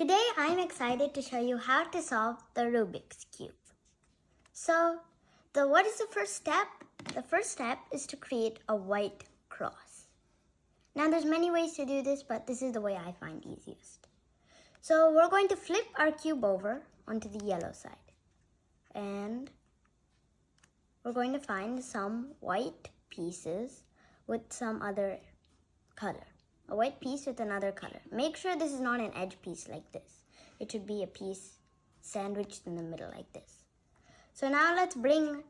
Today I'm excited to show you how to solve the Rubik's Cube. So, what is the first step? The first step is to create a white cross. Now there's many ways to do this, but this is the way I find easiest. So we're going to flip our cube over onto the yellow side. And we're going to find some white pieces with some other color. A white piece with another color. Make sure this is not an edge piece like this. It should be a piece sandwiched in the middle like this. So now let's bring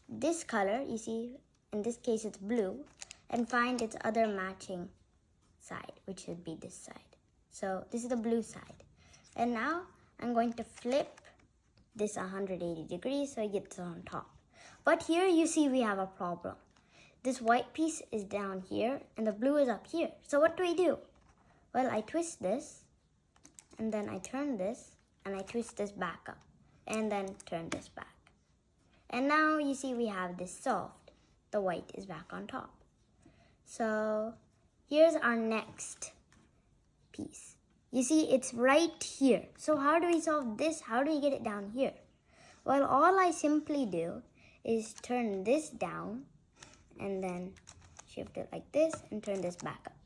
this color, you see, in this case it's blue, and find its other matching side, which should be this side. So this is the blue side. And now I'm going to flip this 180 degrees so it gets on top. But here you see we have a problem. This white piece is down here and the blue is up here. So what do? Well, I twist this and then I turn this and I twist this back up and then turn this back. And now you see we have this solved. The white is back on top. So here's our next piece. You see it's right here. So how do we solve this? How do we get it down here? Well, all I simply do is turn this down and then shift it like this and turn this back up.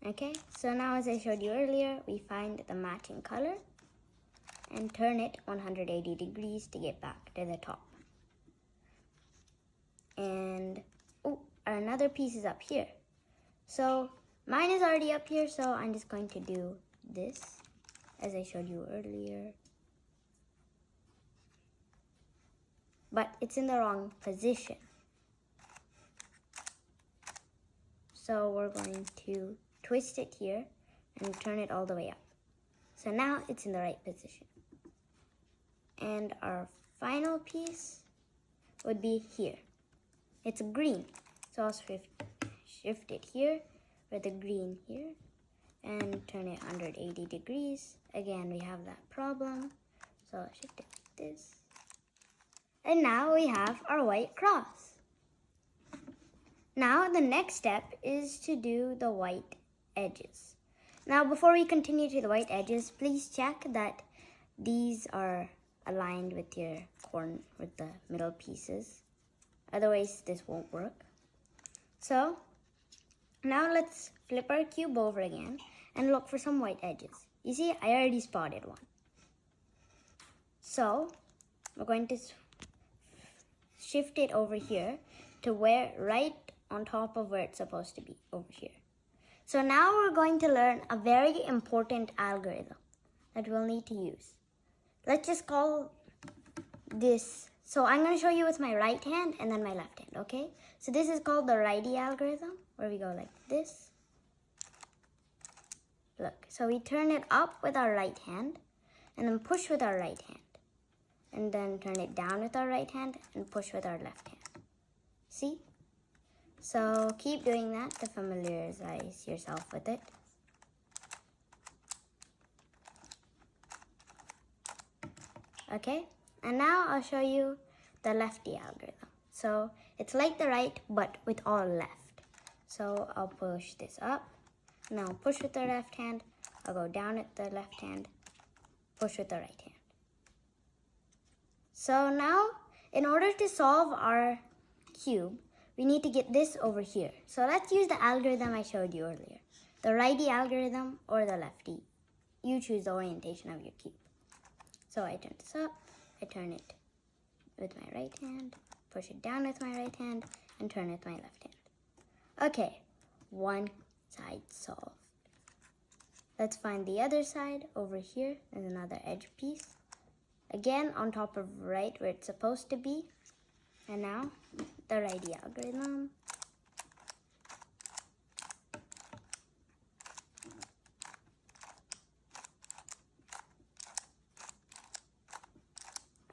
Okay, so now as I showed you earlier, we find the matching color and turn it 180 degrees to get back to the top. And another piece is up here. So mine is already up here, so I'm just going to do this as I showed you earlier. But it's in the wrong position. So we're going to twist it here and turn it all the way up. So now it's in the right position. And our final piece would be here. It's green. So I'll shift it here with the green here and turn it 180 degrees. Again, we have that problem. So I'll shift it like this. And now we have our white cross. Now the next step is to do the white edges. Now before we continue to the white edges, please check that these are aligned with with the middle pieces. Otherwise this won't work. So now let's flip our cube over again and look for some white edges. You see, I already spotted one. So we're going to shift it over here to where right on top of where it's supposed to be, over here. So now we're going to learn a very important algorithm that we'll need to use. Let's just call this, so I'm going to show you with my right hand and then my left hand, okay? So this is called the righty algorithm, where we go like this. Look, so we turn it up with our right hand and then push with our right hand. And then turn it down with our right hand and push with our left hand. See? So keep doing that to familiarize yourself with it. Okay, and now I'll show you the lefty algorithm. So it's like the right, but with all left. So I'll push this up. Now push with the left hand. I'll go down with the left hand. Push with the right hand. So now, in order to solve our cube, we need to get this over here. So let's use the algorithm I showed you earlier. The righty algorithm or the lefty. You choose the orientation of your cube. So I turn this up, I turn it with my right hand, push it down with my right hand, and turn it with my left hand. Okay, one side solved. Let's find the other side over here. There's another edge piece. Again, on top of right where it's supposed to be. And now, the righty algorithm.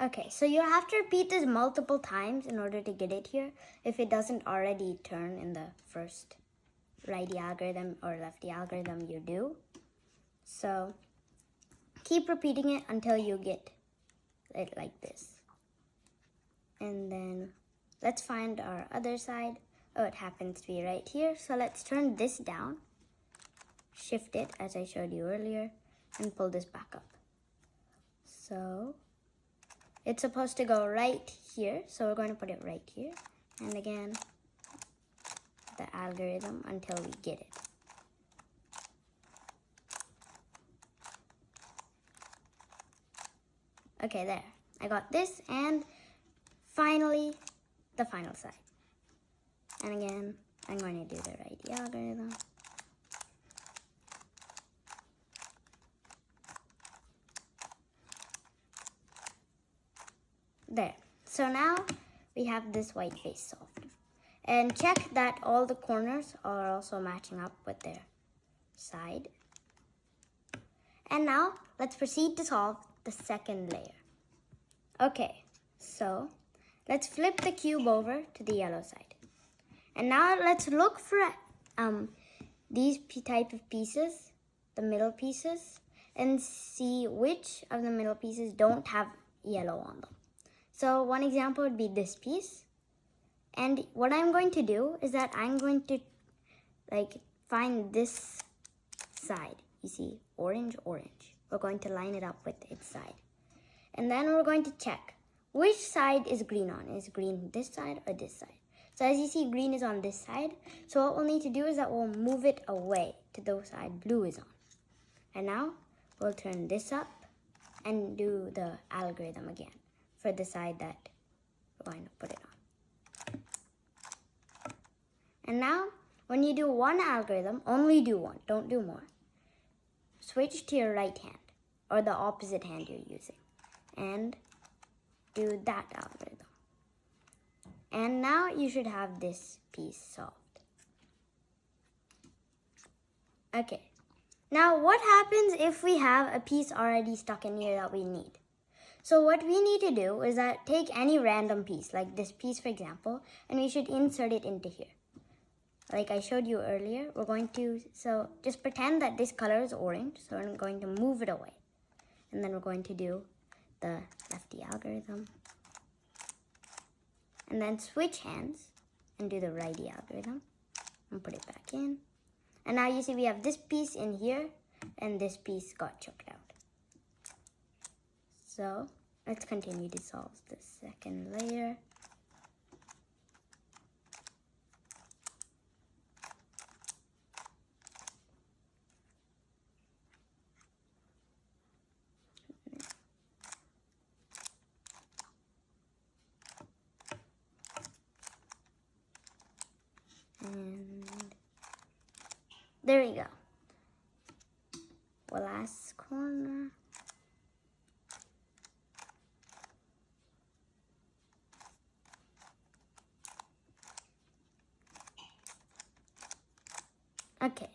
Okay, so you have to repeat this multiple times in order to get it here if it doesn't already turn in the first righty algorithm or lefty algorithm you do. So, keep repeating it until you get it like this. And then let's find our other side. Oh, it happens to be right here. So let's turn this down shift it as I showed you earlier and pull this back up. So it's supposed to go right here, so we're going to put it right here. And again, the algorithm until we get it. Okay, there. I got this, and finally, the final side. And again, I'm going to do the right algorithm. There. So now we have this white face solved. And check that all the corners are also matching up with their side. And now let's proceed to solve the second layer. Okay, so let's flip the cube over to the yellow side. And now let's look for these type of pieces, the middle pieces, and see which of the middle pieces don't have yellow on them. So one example would be this piece. And what I'm going to do is that I'm going to find this side. You see, orange, orange. We're going to line it up with its side. And then we're going to check which side is green on. Is green this side or this side? So as you see, green is on this side. So what we'll need to do is that we'll move it away to the side blue is on. And now we'll turn this up and do the algorithm again for the side that we're going to put it on. And now, when you do one algorithm, only do one, don't do more. Switch to your right hand, or the opposite hand you're using, and do that algorithm. And now you should have this piece solved. Okay, now what happens if we have a piece already stuck in here that we need? So what we need to do is that take any random piece, like this piece for example, and we should insert it into here. Like I showed you earlier, we're going to, so just pretend that this color is orange, so I'm going to move it away. And then we're going to do the lefty algorithm. And then switch hands and do the righty algorithm and put it back in. And now you see we have this piece in here and this piece got choked out. So let's continue to solve the second layer. And there we go. Well, last corner. Okay,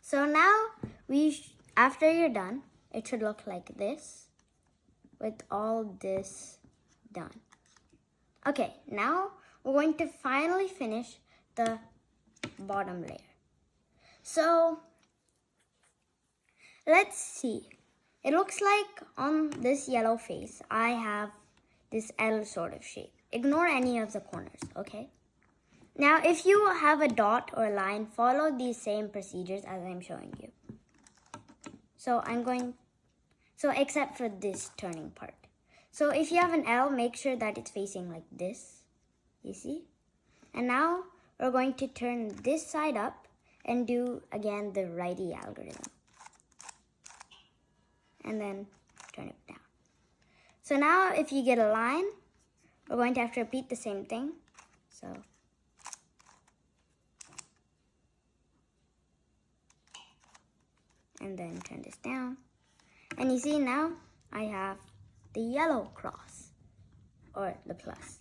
so now after you're done, it should look like this with all this done. Okay, now we're going to finally finish the bottom layer. So let's see. It looks like on this yellow face, I have this L sort of shape. Ignore any of the corners, okay? Now, if you have a dot or a line, follow these same procedures as I'm showing you. So except for this turning part. So if you have an L, make sure that it's facing like this, you see? And now we're going to turn this side up and do, again, the righty algorithm. And then turn it down. So now if you get a line, we're going to have to repeat the same thing. So and then turn this down. And you see now I have the yellow cross or the plus.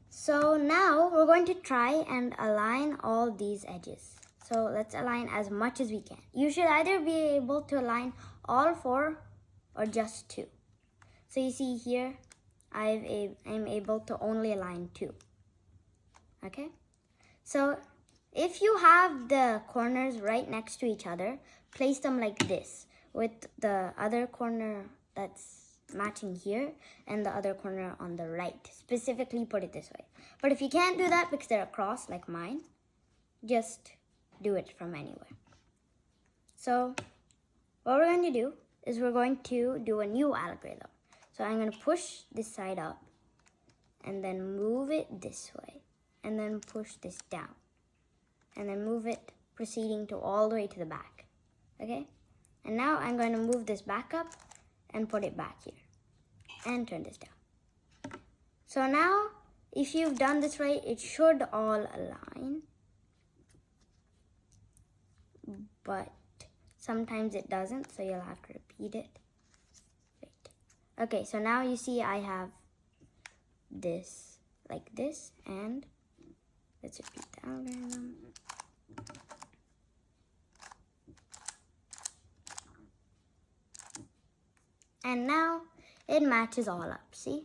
So now we're going to try and align all these edges. So let's align as much as we can. You should either be able to align all four or just two. So you see here, I'm able to only align two. Okay? So if you have the corners right next to each other, place them like this, with the other corner that's matching here and the other corner on the right. Specifically put it this way. But if you can't do that because they're across like mine, just do it from anywhere. So what we're going to do is we're going to do a new algorithm. So I'm going to push this side up and then move it this way and then push this down and then move it proceeding to all the way to the back. Okay? And now I'm going to move this back up and put it back here and turn this down. So now if you've done this right, it should all align. But sometimes it doesn't, so you'll have to repeat it. Wait. Okay, so now you see I have this like this, and let's repeat the algorithm. And now it matches all up, see?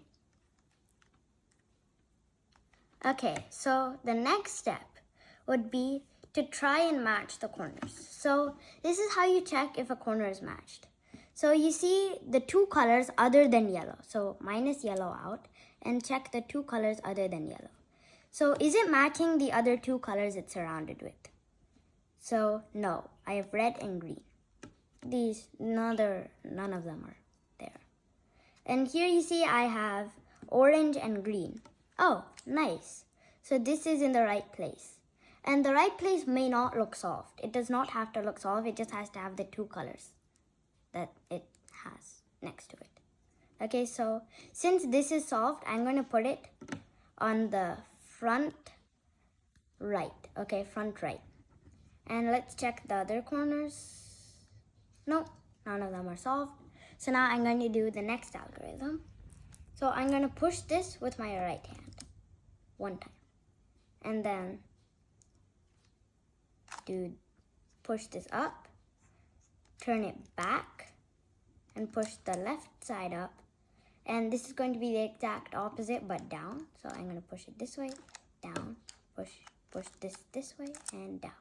Okay, so the next step would be to try and match the corners. So this is how you check if a corner is matched. So you see the two colors other than yellow. So minus yellow out and check the two colors other than yellow. So is it matching the other two colors it's surrounded with? So no, I have red and green. These, none of them are there. And here you see I have orange and green. Oh, nice. So this is in the right place. And the right place may not look soft. It does not have to look soft. It just has to have the two colors that it has next to it. Okay, so since this is soft, I'm going to put it on the front right. Okay, front right. And let's check the other corners. Nope, none of them are soft. So now I'm going to do the next algorithm. So I'm going to push this with my right hand one time. And then push this up, turn it back, and push the left side up. And this is going to be the exact opposite, but down. So I'm going to push it this way, down, push this way, and down.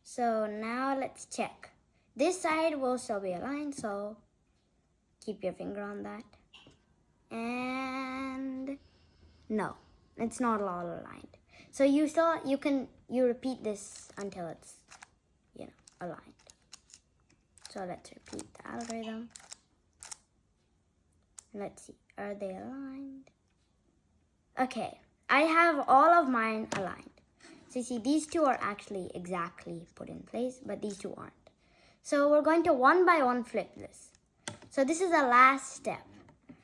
So now let's check. This side will still be aligned, so keep your finger on that. And no, it's not all aligned. So you repeat this until it's, aligned. So let's repeat the algorithm. Let's see, are they aligned? Okay, I have all of mine aligned. So you see, these two are actually exactly put in place, but these two aren't. So we're going to one by one flip this. So this is the last step.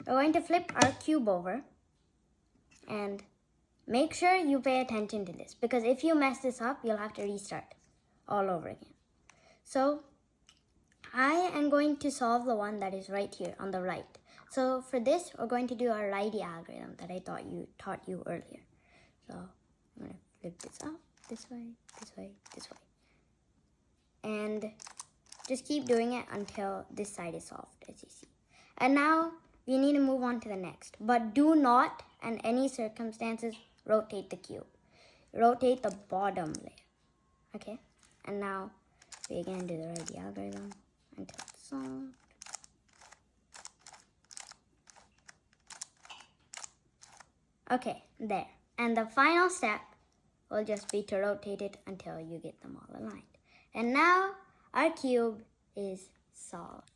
We're going to flip our cube over and make sure you pay attention to this, because if you mess this up, you'll have to restart all over again. So I am going to solve the one that is right here on the right. So for this, we're going to do our righty algorithm that I taught you earlier. So I'm going to flip this up this way, this way, this way. And just keep doing it until this side is soft, as you see. And now we need to move on to the next. But do not, in any circumstances, rotate the cube. Rotate the bottom layer. Okay? And now we again do the righty algorithm until it's solved. Okay, there. And the final step will just be to rotate it until you get them all aligned. And now our cube is solved.